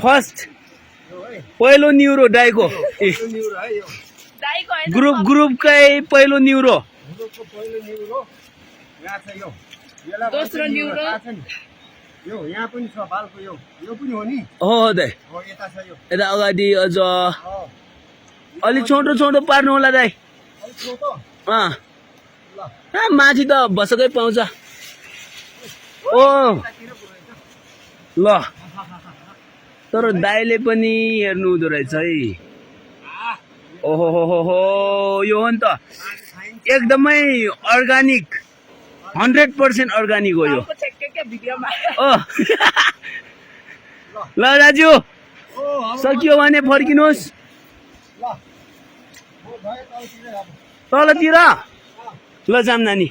First पहिलो neuro दाइको ग्रुपकै पहिलो neuro दोस्रो न्युरो यहाँ पनि छ बालको यो पनि हो नि हो दाइ हो यता छ यो यता अगाडि अझ अलिक छोटो छोटो पार्नु होला दाइ अलिक छोटो माथि त बसकै पाउँछ ओ ल तर दाइले पनि हेर्नु हुँदो रहेछ है ओहो हो यो हो नि त एकदमै अर्ग्यानिक 100% अर्ग्यानिक हो यो ल दाजु सकियो भने फर्किनुहोस् तलतिर ल जाम नानी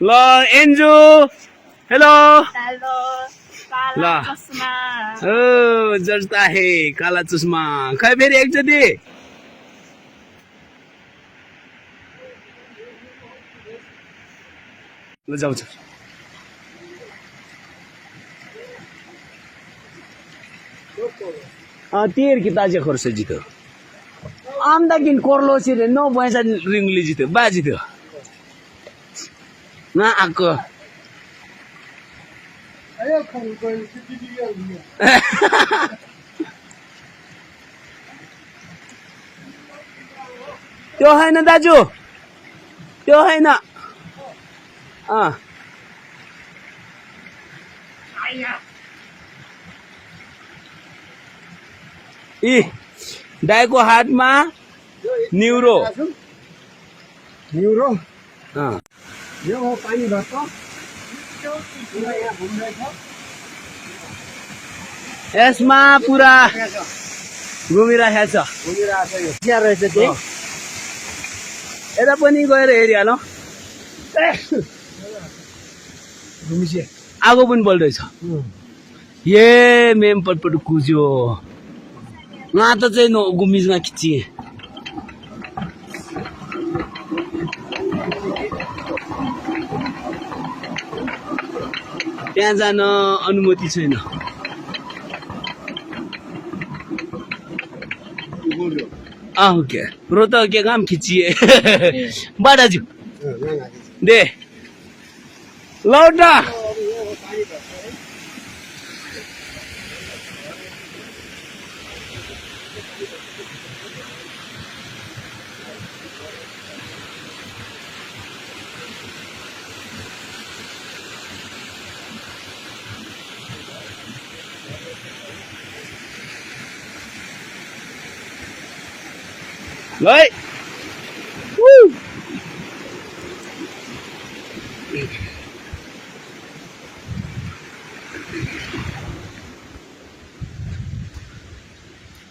ल एन्जु हेलो ल ओ जस्ता हे काला चस्मा खै फेरि एकचोटि ल जाउँछ तेर की ताजे खर्च जित्यो आमदाकिन कोर्लो सिरे नौ पैसा रिङले जित्यो बा जित्यो न आएको त्यो होइन दाजु त्यो होइन इ दाइको हातमा न्युरो न्युरो अँ यो हो पानी भर्छ यहाँ घुम्दैछ यसमा पुरा घुमिरहेको छ घुमिरहेछ यो चिया रहेछ त्यही यता पनि गएर हेरिहालौँ घुमिसे आगो पनि बल्दैछ ए मेम पटपट कुज्यो वहाँ त चाहिँ गुमिजमा खिचिए त्यहाँ जान अनुमति छैन ओके रोता के काम खिचिए बाटाजु दे लौटा Đấy.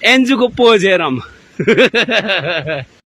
एन्जुको पोज हेरौँ